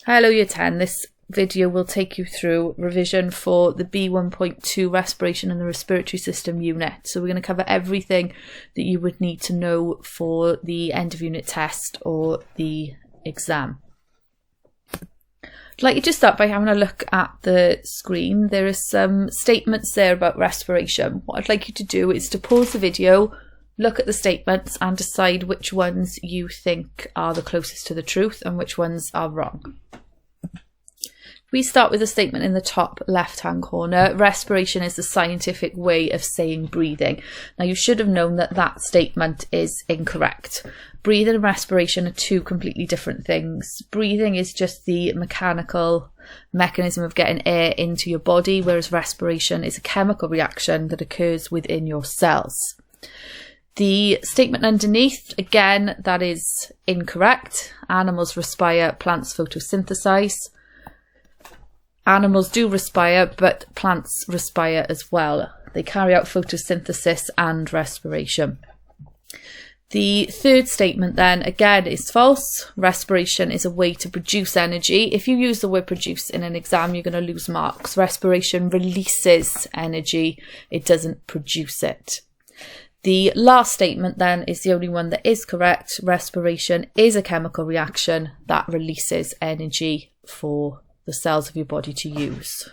Hello Year 10, this video will take you through revision for the B1.2 respiration and the respiratory system unit. So we're going to cover everything that you would need to know for the end of unit test or the exam. I'd like you to start by having a look at the screen. There are some statements there about respiration. What I'd like you to do is to pause the video, look at the statements and decide which ones you think are the closest to the truth and which ones are wrong. We start with a statement in the top left-hand corner. Respiration is the scientific way of saying breathing. Now you should have known that that statement is incorrect. Breathing and respiration are two completely different things. Breathing is just the mechanical mechanism of getting air into your body, whereas respiration is a chemical reaction that occurs within your cells. The statement underneath, again, that is incorrect. Animals respire, plants photosynthesize. Animals do respire, but plants respire as well. They carry out photosynthesis and respiration. The third statement then, again, is false. Respiration is a way to produce energy. If you use the word produce in an exam, you're going to lose marks. Respiration releases energy. It doesn't produce it. The last statement then is the only one that is correct. Respiration is a chemical reaction that releases energy for the cells of your body to use.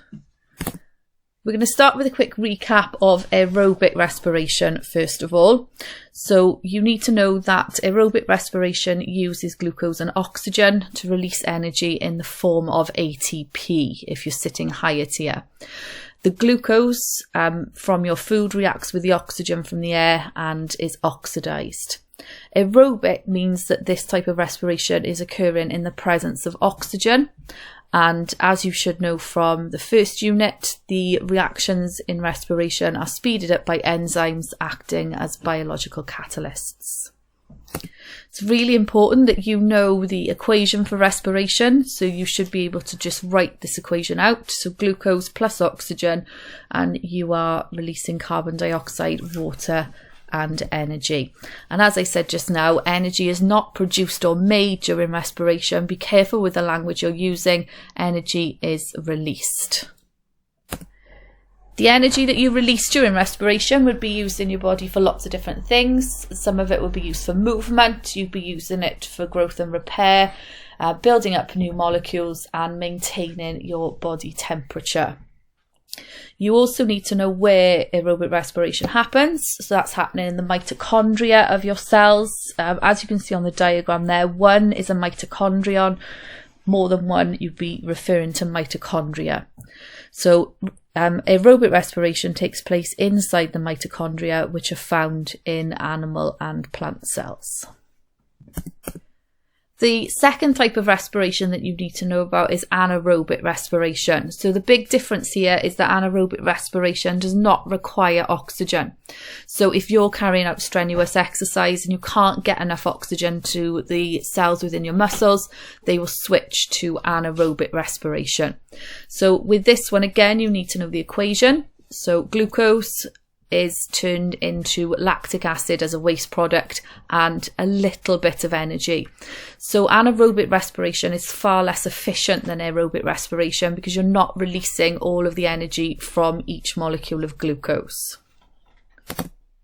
We're going to start with a quick recap of aerobic respiration first of all. So you need to know that aerobic respiration uses glucose and oxygen to release energy in the form of ATP if you're sitting higher tier. The glucose from your food reacts with the oxygen from the air and is oxidized. Aerobic means that this type of respiration is occurring in the presence of oxygen. And as you should know from the first unit, the reactions in respiration are speeded up by enzymes acting as biological catalysts. It's really important that you know the equation for respiration, so you should be able to just write this equation out. So glucose plus oxygen, and you are releasing carbon dioxide, water and energy. And as I said just now, energy is not produced or made during respiration. Be careful with the language you're using. Energy is released. The energy that you release during respiration would be used in your body for lots of different things. Some of it would be used for movement. You'd be using it for growth and repair, building up new molecules and maintaining your body temperature. You also need to know where aerobic respiration happens. So that's happening in the mitochondria of your cells. As you can see on the diagram there, one is a mitochondrion. More than one, you'd be referring to mitochondria. So aerobic respiration takes place inside the mitochondria, which are found in animal and plant cells. The second type of respiration that you need to know about is anaerobic respiration. So the big difference here is that anaerobic respiration does not require oxygen. So if you're carrying out strenuous exercise and you can't get enough oxygen to the cells within your muscles, they will switch to anaerobic respiration. So with this one, again, you need to know the equation. So glucose is turned into lactic acid as a waste product and a little bit of energy. So anaerobic respiration is far less efficient than aerobic respiration because you're not releasing all of the energy from each molecule of glucose.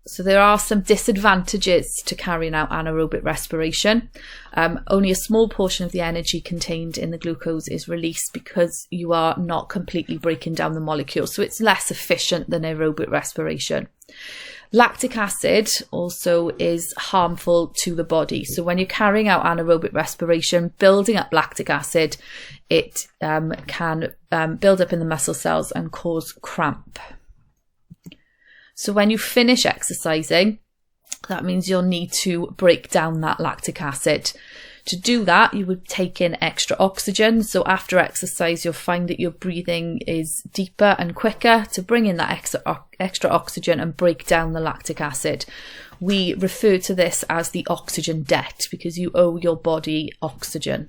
So there are some disadvantages to carrying out anaerobic respiration. Only a small portion of the energy contained in the glucose is released because you are not completely breaking down the molecules. So it's less efficient than aerobic respiration. Lactic acid also is harmful to the body. So when you're carrying out anaerobic respiration, building up lactic acid, it can build up in the muscle cells and cause cramp. So when you finish exercising, that means you'll need to break down that lactic acid. To do that, you would take in extra oxygen. So after exercise, you'll find that your breathing is deeper and quicker to bring in that extra oxygen and break down the lactic acid. We refer to this as the oxygen debt because you owe your body oxygen.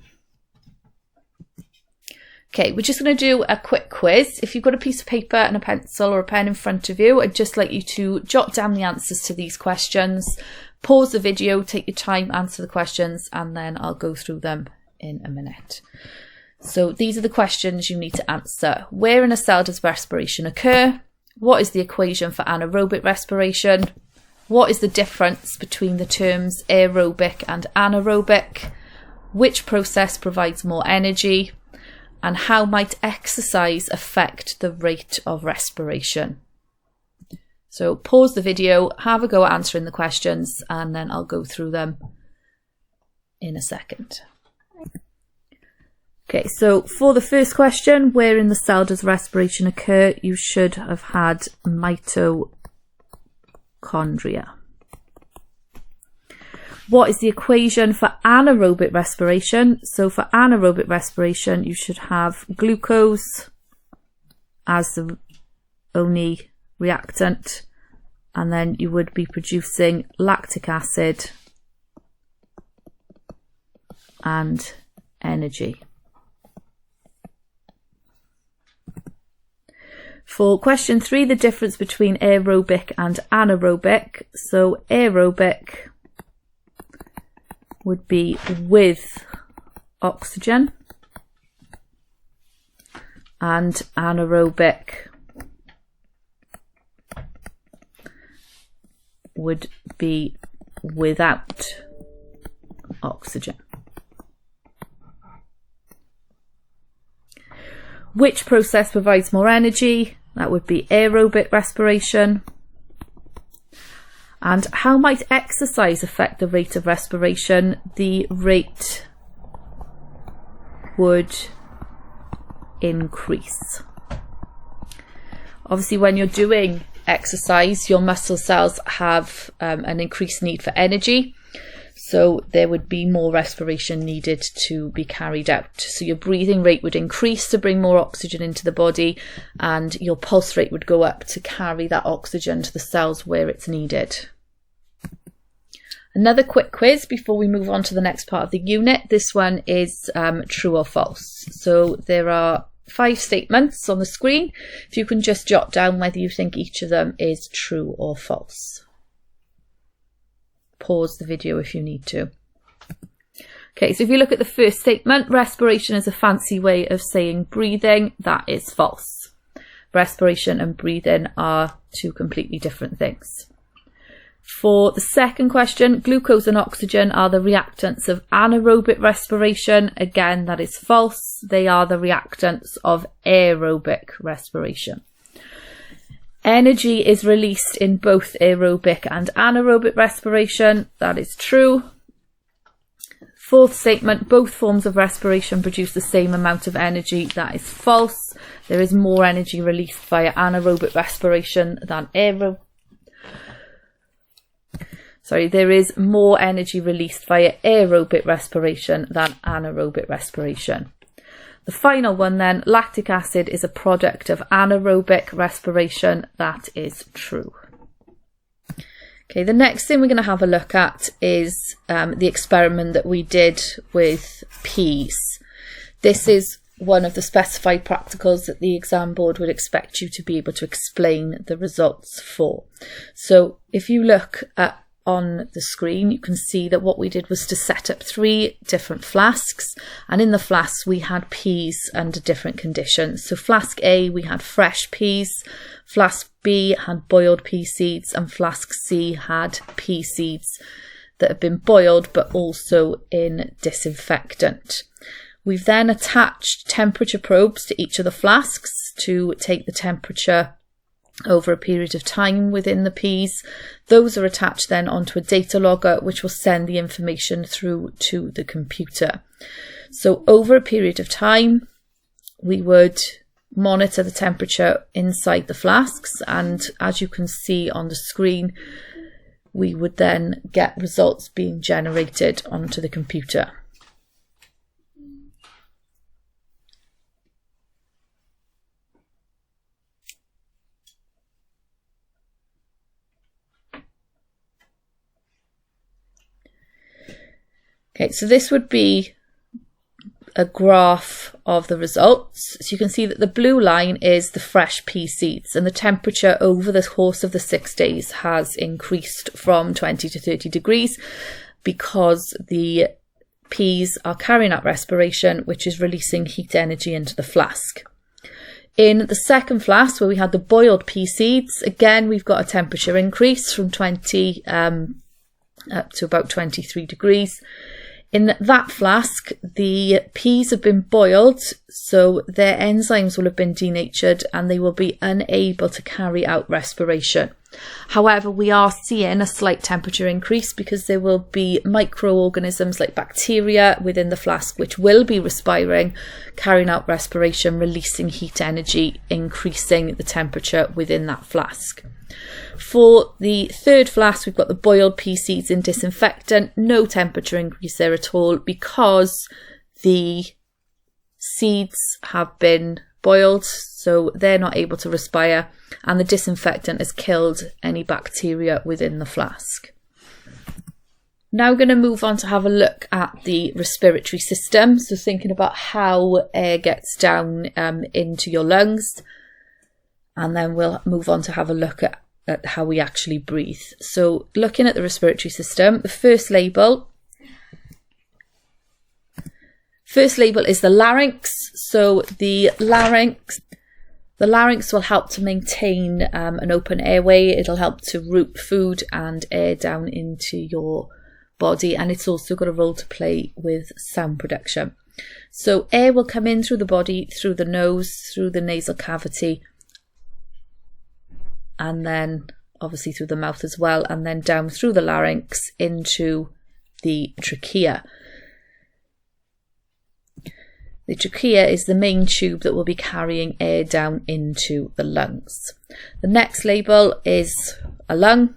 Okay, we're just going to do a quick quiz. If you've got a piece of paper and a pencil or a pen in front of you, I'd just like you to jot down the answers to these questions. Pause the video, take your time, answer the questions, and then I'll go through them in a minute. So these are the questions you need to answer. Where in a cell does respiration occur? What is the equation for anaerobic respiration? What is the difference between the terms aerobic and anaerobic? Which process provides more energy? And how might exercise affect the rate of respiration? So pause the video, have a go at answering the questions, and then I'll go through them in a second. Okay, so for the first question, where in the cell does respiration occur? You should have had mitochondria. What is the equation for anaerobic respiration? So for anaerobic respiration, you should have glucose as the only reactant, and then you would be producing lactic acid and energy. For question 3, the difference between aerobic and anaerobic. So aerobic would be with oxygen, and anaerobic would be without oxygen. Which process provides more energy? That would be aerobic respiration. And how might exercise affect the rate of respiration? The rate would increase. Obviously, when you're doing exercise, your muscle cells have an increased need for energy. So there would be more respiration needed to be carried out. So your breathing rate would increase to bring more oxygen into the body, and your pulse rate would go up to carry that oxygen to the cells where it's needed. Another quick quiz before we move on to the next part of the unit. This one is true or false. So there are 5 statements on the screen. If you can just jot down whether you think each of them is true or false. Pause the video if you need to. Okay, so if you look at the first statement, respiration is a fancy way of saying breathing. That is false. Respiration and breathing are 2 completely different things. For the second question, glucose and oxygen are the reactants of anaerobic respiration. Again, that is false. They are the reactants of aerobic respiration. Energy is released in both aerobic and anaerobic respiration. That is true. Fourth statement, both forms of respiration produce the same amount of energy. That is false. There is more energy released via anaerobic respiration than there is more energy released via aerobic respiration than anaerobic respiration. The final one then, lactic acid is a product of anaerobic respiration. That is true. Okay, the next thing we're going to have a look at is the experiment that we did with peas. This is one of the specified practicals that the exam board would expect you to be able to explain the results for. So if you look at on the screen, you can see that what we did was to set up 3 different flasks, and in the flasks we had peas under different conditions. So flask A, we had fresh peas, flask B had boiled pea seeds, and flask C had pea seeds that have been boiled but also in disinfectant. We've then attached temperature probes to each of the flasks to take the temperature over a period of time within the peas. Those are attached then onto a data logger, which will send the information through to the computer. So over a period of time, we would monitor the temperature inside the flasks, and as you can see on the screen, we would then get results being generated onto the computer. Okay, so this would be a graph of the results. So you can see that the blue line is the fresh pea seeds, and the temperature over the course of the 6 days has increased from 20 to 30 degrees because the peas are carrying out respiration, which is releasing heat energy into the flask. In the second flask, where we had the boiled pea seeds, again, we've got a temperature increase from 20 up to about 23 degrees. In that flask, the peas have been boiled, so their enzymes will have been denatured and they will be unable to carry out respiration. However, we are seeing a slight temperature increase because there will be microorganisms like bacteria within the flask which will be respiring, carrying out respiration, releasing heat energy, increasing the temperature within that flask. For the third flask, we've got the boiled pea seeds and disinfectant. No temperature increase there at all because the seeds have been boiled, so they're not able to respire, and the disinfectant has killed any bacteria within the flask. Now we're going to move on to have a look at the respiratory system, so thinking about how air gets down into your lungs, and then we'll move on to have a look at how we actually breathe. So looking at the respiratory system, the first label is the larynx. So the larynx will help to maintain an open airway. It'll help to route food and air down into your body, and it's also got a role to play with sound production. So air will come in through the body, through the nose, through the nasal cavity, and then obviously through the mouth as well, and then down through the larynx into the trachea. The trachea is the main tube that will be carrying air down into the lungs. The next label is a lung.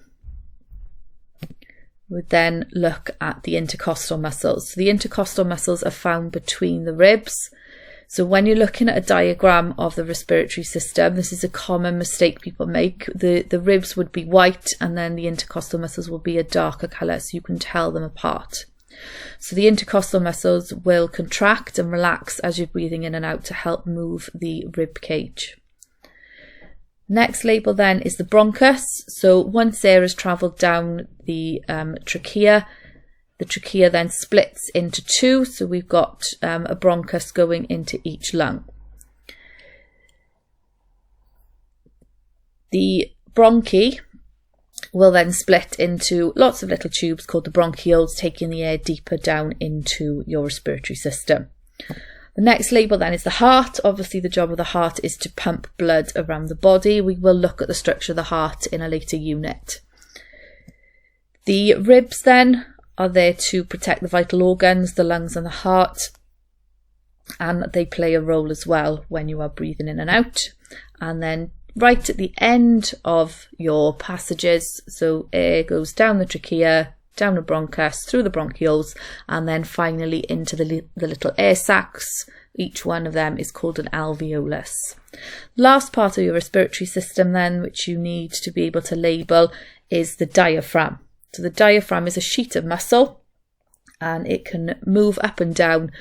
We then look at the intercostal muscles. So the intercostal muscles are found between the ribs. So when you're looking at a diagram of the respiratory system, this is a common mistake people make. The ribs would be white and then the intercostal muscles will be a darker colour, so you can tell them apart. So the intercostal muscles will contract and relax as you're breathing in and out to help move the rib cage. Next label then is the bronchus. So once air has travelled down the trachea, the trachea then splits into two, so we've got a bronchus going into each lung. The bronchi will then split into lots of little tubes called the bronchioles, taking the air deeper down into your respiratory system. The next label then is the heart. Obviously the job of the heart is to pump blood around the body. We will look at the structure of the heart in a later unit. The ribs then are there to protect the vital organs, the lungs and the heart, and they play a role as well when you are breathing in and out. And then right at the end of your passages, so air goes down the trachea, down the bronchus, through the bronchioles, and then finally into the little air sacs. Each one of them is called an alveolus. Last part of your respiratory system then, which you need to be able to label, is the diaphragm. So the diaphragm is a sheet of muscle and it can move up and down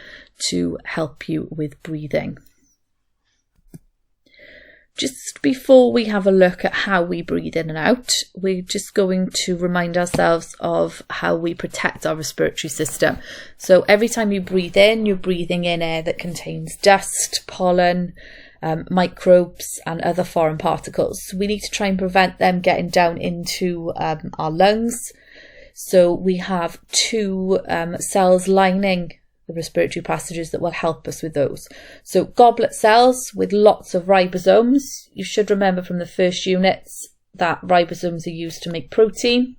to help you with breathing. Just before we have a look at how we breathe in and out, we're just going to remind ourselves of how we protect our respiratory system. So every time you breathe in, you're breathing in air that contains dust, pollen, microbes and other foreign particles. So we need to try and prevent them getting down into our lungs. So we have two cells lining the respiratory passages that will help us with those. So goblet cells with lots of ribosomes. You should remember from the first units that ribosomes are used to make protein.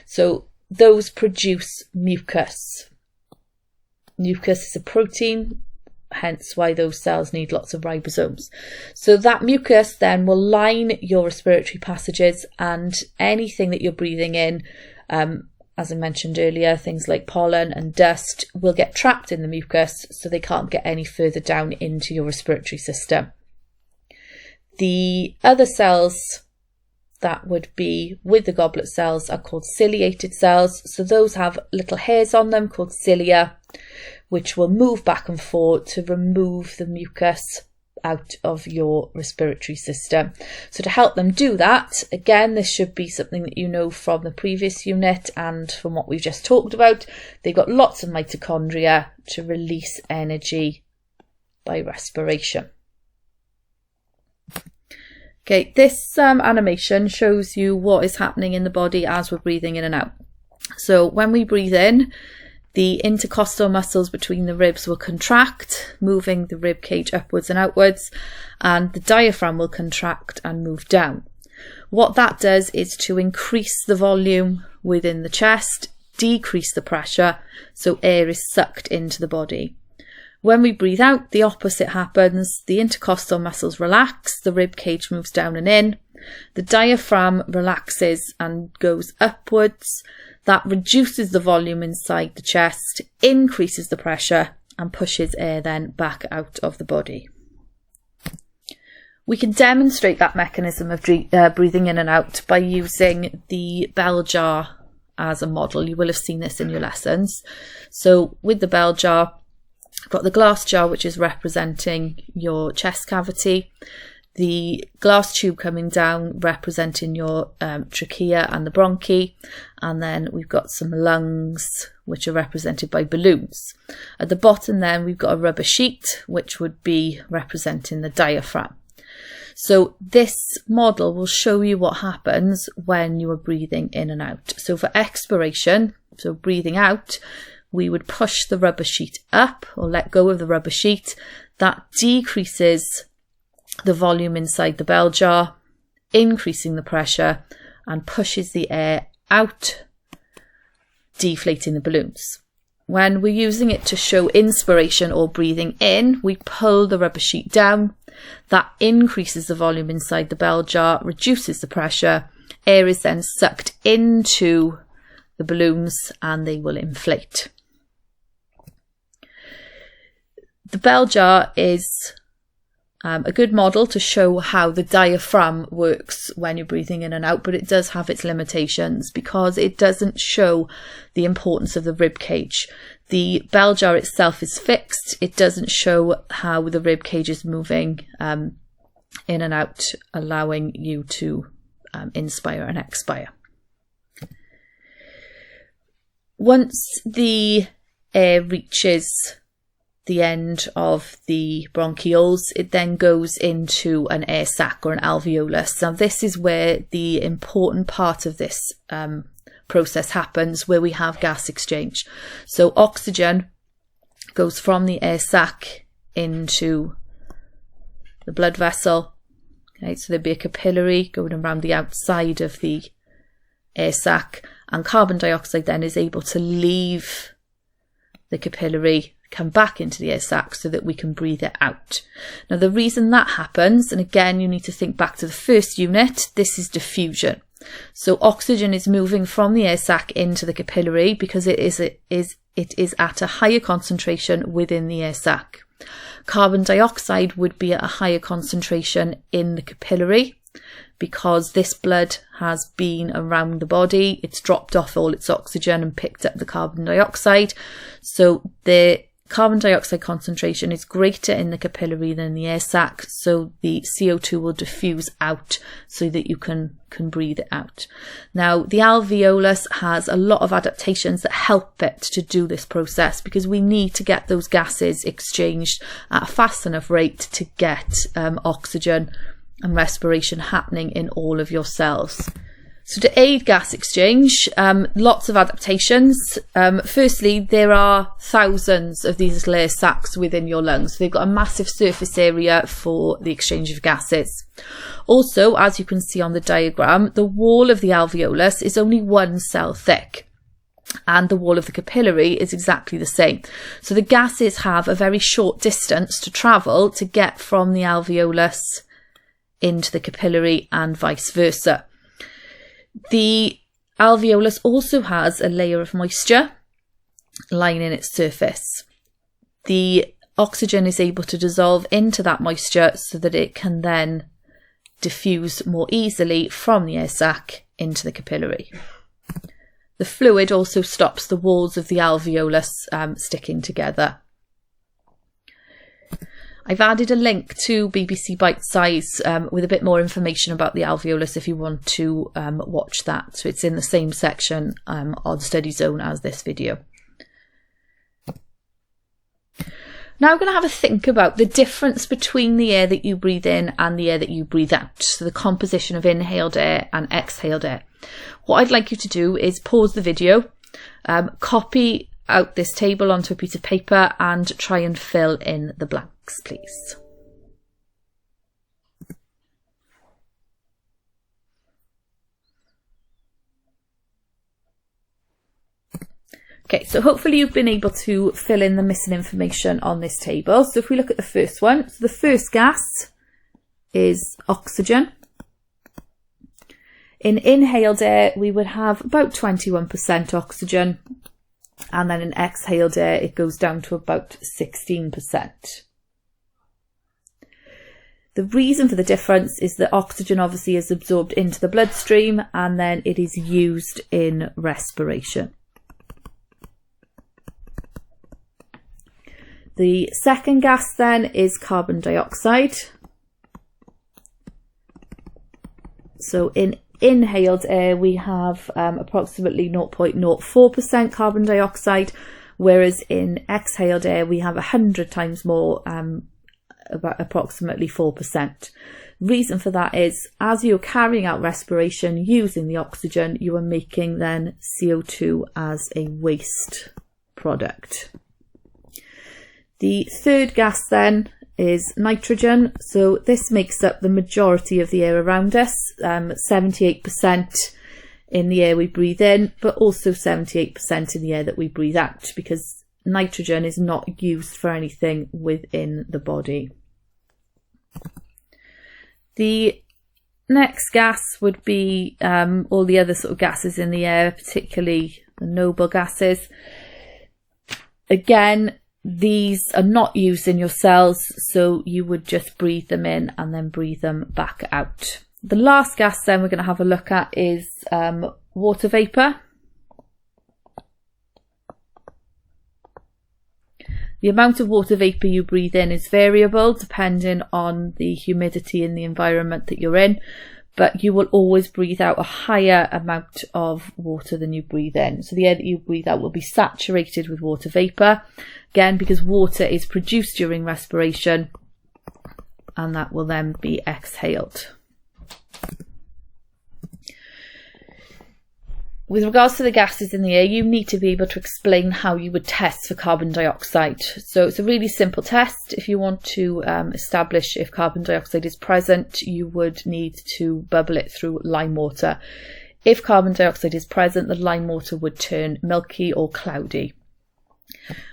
So those produce mucus. Mucus is a protein, hence why those cells need lots of ribosomes. So that mucus then will line your respiratory passages, and anything that you're breathing in, as I mentioned earlier, things like pollen and dust will get trapped in the mucus, so they can't get any further down into your respiratory system. The other cells that would be with the goblet cells are called ciliated cells. So those have little hairs on them called cilia, which will move back and forth to remove the mucus out of your respiratory system. So to help them do that, again, this should be something that you know from the previous unit and from what we've just talked about. They've got lots of mitochondria to release energy by respiration. Okay, this animation shows you what is happening in the body as we're breathing in and out. So when we breathe in, the intercostal muscles between the ribs will contract, moving the rib cage upwards and outwards, and the diaphragm will contract and move down. What that does is to increase the volume within the chest, decrease the pressure, so air is sucked into the body. When we breathe out, the opposite happens. The intercostal muscles relax, the rib cage moves down and in, the diaphragm relaxes and goes upwards. That reduces the volume inside the chest, increases the pressure, and pushes air then back out of the body. We can demonstrate that mechanism of breathing in and out by using the bell jar as a model. You will have seen this in your lessons. So with the bell jar, I've got the glass jar, which is representing your chest cavity, the glass tube coming down representing your trachea and the bronchi, and then we've got some lungs which are represented by balloons. At the bottom then we've got a rubber sheet which would be representing the diaphragm. So this model will show you what happens when you are breathing in and out. So for expiration, so breathing out, we would push the rubber sheet up or let go of the rubber sheet. That decreases the volume inside the bell jar, increasing the pressure, and pushes the air out, deflating the balloons. When we're using it to show inspiration or breathing in, we pull the rubber sheet down. That increases the volume inside the bell jar, reduces the pressure. Air is then sucked into the balloons and they will inflate. The bell jar is a good model to show how the diaphragm works when you're breathing in and out, but it does have its limitations because it doesn't show the importance of the rib cage. The bell jar itself is fixed. It doesn't show how the rib cage is moving in and out, allowing you to inspire and expire. Once the air reaches the end of the bronchioles, it then goes into an air sac or an alveolus. Now this is where the important part of this process happens, where we have gas exchange. So oxygen goes from the air sac into the blood vessel. Okay, so there'd be a capillary going around the outside of the air sac, and carbon dioxide then is able to leave the capillary, come back into the air sac so that we can breathe it out. Now the reason that happens, and again you need to think back to the first unit, this is diffusion. So oxygen is moving from the air sac into the capillary because it is at a higher concentration within the air sac. Carbon dioxide would be at a higher concentration in the capillary because this blood has been around the body, it's dropped off all its oxygen and picked up the carbon dioxide. So the carbon dioxide concentration is greater in the capillary than the air sac, so the CO2 will diffuse out so that you can breathe it out. Now the alveolus has a lot of adaptations that help it to do this process because we need to get those gases exchanged at a fast enough rate to get oxygen and respiration happening in all of your cells. So to aid gas exchange, lots of adaptations. Firstly, there are thousands of these little air sacs within your lungs. So they've got a massive surface area for the exchange of gases. Also, as you can see on the diagram, the wall of the alveolus is only one cell thick, and the wall of the capillary is exactly the same. So the gases have a very short distance to travel to get from the alveolus into the capillary and vice versa. The alveolus also has a layer of moisture lining its surface. The oxygen is able to dissolve into that moisture so that it can then diffuse more easily from the air sac into the capillary. The fluid also stops the walls of the alveolus sticking together. I've added a link to BBC Bite Size with a bit more information about the alveolus if you want to watch that. So it's in the same section on Study Zone as this video. Now I'm going to have a think about the difference between the air that you breathe in and the air that you breathe out. So the composition of inhaled air and exhaled air. What I'd like you to do is pause the video, copy out this table onto a piece of paper and try and fill in the blanks, please. Okay, so hopefully you've been able to fill in the missing information on this table. So if we look at the first one, so the first gas is oxygen. In inhaled air, we would have about 21% oxygen, and then in exhaled air, it goes down to about 16%. The reason for the difference is that oxygen obviously is absorbed into the bloodstream, and then it is used in respiration. The second gas then is carbon dioxide. So in inhaled air we have approximately 0.04% carbon dioxide, whereas in exhaled air we have 100 times more, about approximately 4%. Reason for that is as you're carrying out respiration using the oxygen, you are making then CO2 as a waste product. The third gas then is nitrogen. So this makes up the majority of the air around us, 78% in the air we breathe in, but also 78% in the air that we breathe out, because nitrogen is not used for anything within the body. The next gas would be all the other sort of gases in the air, particularly the noble gases. Again, these are not used in your cells, so you would just breathe them in and then breathe them back out. The last gas then we're going to have a look at is water vapour. The amount of water vapour you breathe in is variable depending on the humidity in the environment that you're in, but you will always breathe out a higher amount of water than you breathe in. So the air that you breathe out will be saturated with water vapour, again because water is produced during respiration, and that will then be exhaled. With regards to the gases in the air, you need to be able to explain how you would test for carbon dioxide. So it's a really simple test. If you want to establish if carbon dioxide is present, you would need to bubble it through lime water. If carbon dioxide is present, the lime water would turn milky or cloudy.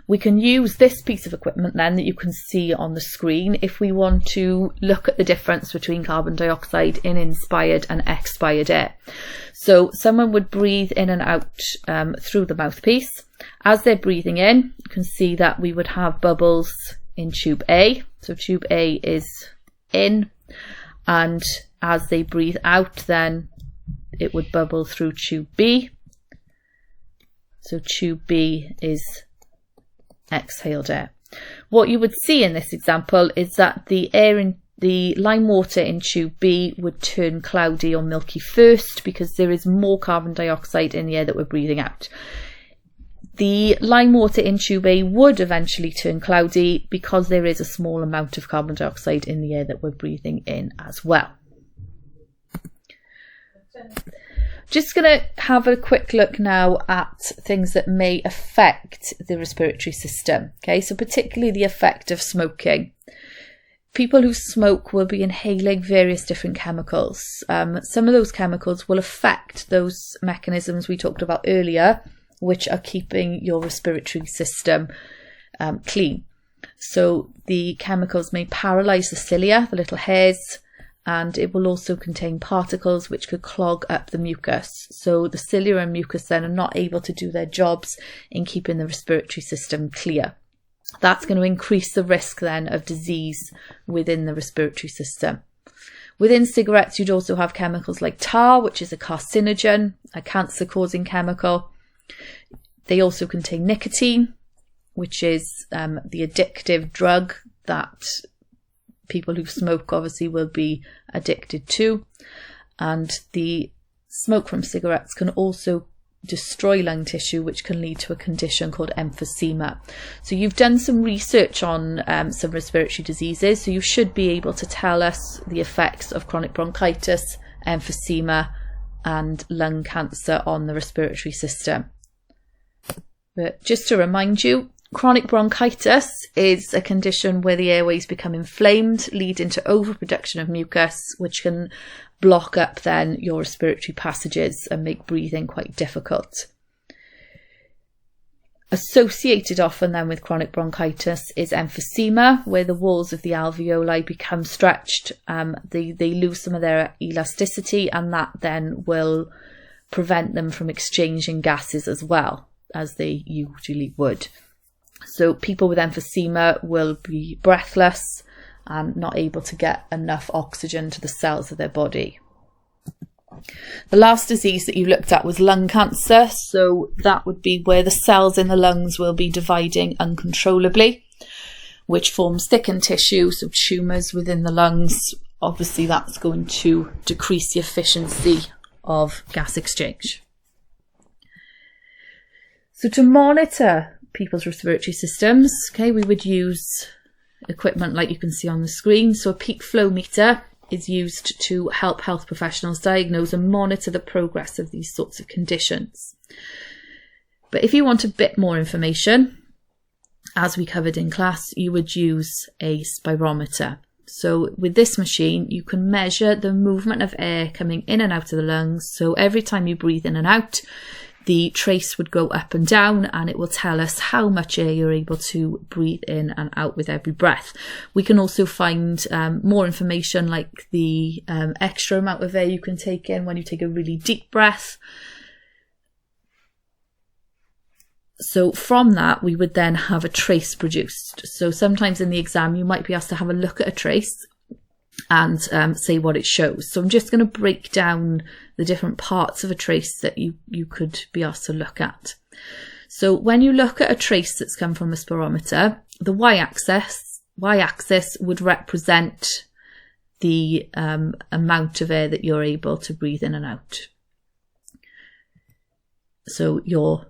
We can use this piece of equipment then that you can see on the screen if we want to look at the difference between carbon dioxide in inspired and expired air. So someone would breathe in and out through the mouthpiece. As they're breathing in, you can see that we would have bubbles in tube A. So tube A is in, and as they breathe out then it would bubble through tube B. So tube B is exhaled air. What you would see in this example is that the air in the lime water in tube B would turn cloudy or milky first because there is more carbon dioxide in the air that we're breathing out. The lime water in tube A would eventually turn cloudy because there is a small amount of carbon dioxide in the air that we're breathing in as well. Just going to have a quick look now at things that may affect the respiratory system. Okay, so particularly the effect of smoking. People who smoke will be inhaling various different chemicals. Some of those chemicals will affect those mechanisms we talked about earlier, which are keeping your respiratory system clean. So the chemicals may paralyze the cilia, the little hairs, and it will also contain particles which could clog up the mucus. So the cilia and mucus then are not able to do their jobs in keeping the respiratory system clear. That's going to increase the risk then of disease within the respiratory system. Within cigarettes, you'd also have chemicals like tar, which is a carcinogen, a cancer-causing chemical. They also contain nicotine, which is the addictive drug that people who smoke obviously will be addicted to. And the smoke from cigarettes can also destroy lung tissue, which can lead to a condition called emphysema. So you've done some research on some respiratory diseases, so you should be able to tell us the effects of chronic bronchitis, emphysema and lung cancer on the respiratory system. But just to remind you, chronic bronchitis is a condition where the airways become inflamed, leading to overproduction of mucus, which can block up then your respiratory passages and make breathing quite difficult. Associated often then with chronic bronchitis is emphysema, where the walls of the alveoli become stretched. They lose some of their elasticity, and that then will prevent them from exchanging gases as well as they usually would. So people with emphysema will be breathless and not able to get enough oxygen to the cells of their body. The last disease that you looked at was lung cancer. So that would be where the cells in the lungs will be dividing uncontrollably, which forms thickened tissue, so tumours within the lungs. Obviously that's going to decrease the efficiency of gas exchange. So to monitor people's respiratory systems, we would use equipment like you can see on the screen. So a peak flow meter is used to help health professionals diagnose and monitor the progress of these sorts of conditions. But if you want a bit more information, as we covered in class, you would use a spirometer. So with this machine, you can measure the movement of air coming in and out of the lungs. So every time you breathe in and out, the trace would go up and down, and it will tell us how much air you're able to breathe in and out with every breath. We can also find more information like the extra amount of air you can take in when you take a really deep breath. So from that, we would then have a trace produced. So sometimes in the exam, you might be asked to have a look at a trace and say what it shows. So I'm just going to break down the different parts of a trace that you could be asked to look at. So when you look at a trace that's come from a spirometer, the y-axis would represent the amount of air that you're able to breathe in and out. So your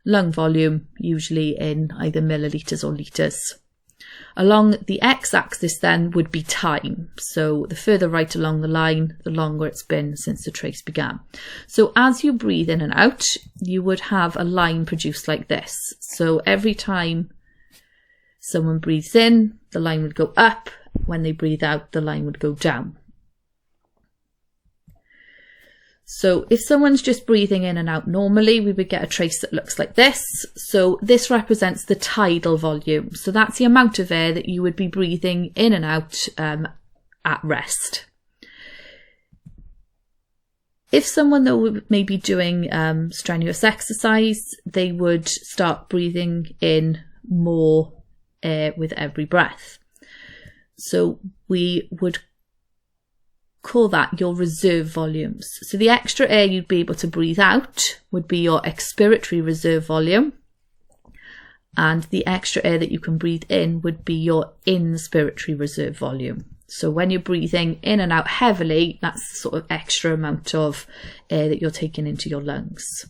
lung volume, usually in either millilitres or litres. Along the x-axis then would be time. So the further right along the line, the longer it's been since the trace began. So as you breathe in and out, you would have a line produced like this. So every time someone breathes in, the line would go up. When they breathe out, the line would go down. So if someone's just breathing in and out normally, we would get a trace that looks like this. So this represents the tidal volume. So that's the amount of air that you would be breathing in and out at rest. If someone though may be doing strenuous exercise, they would start breathing in more air with every breath. So we would call that your reserve volumes. So the extra air you'd be able to breathe out would be your expiratory reserve volume, and the extra air that you can breathe in would be your inspiratory reserve volume. So when you're breathing in and out heavily, that's the sort of extra amount of air that you're taking into your lungs.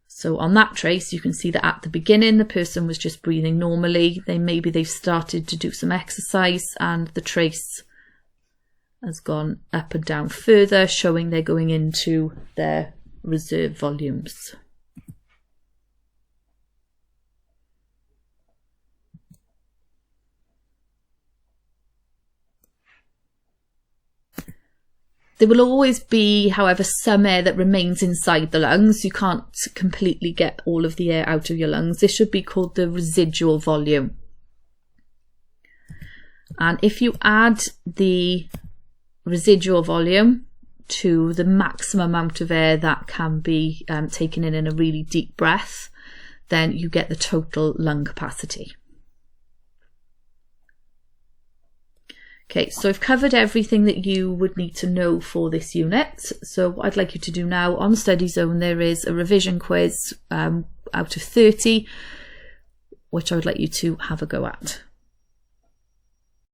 So on that trace, you can see that at the beginning, the person was just breathing normally. Maybe they've started to do some exercise and the trace has gone up and down further, showing they're going into their reserve volumes. There will always be, however, some air that remains inside the lungs. You can't completely get all of the air out of your lungs. This should be called the residual volume. And if you add the residual volume to the maximum amount of air that can be taken in a really deep breath, then you get the total lung capacity. Okay, so I've covered everything that you would need to know for this unit. So what I'd like you to do now, on Study Zone, there is a revision quiz out of 30, which I would like you to have a go at.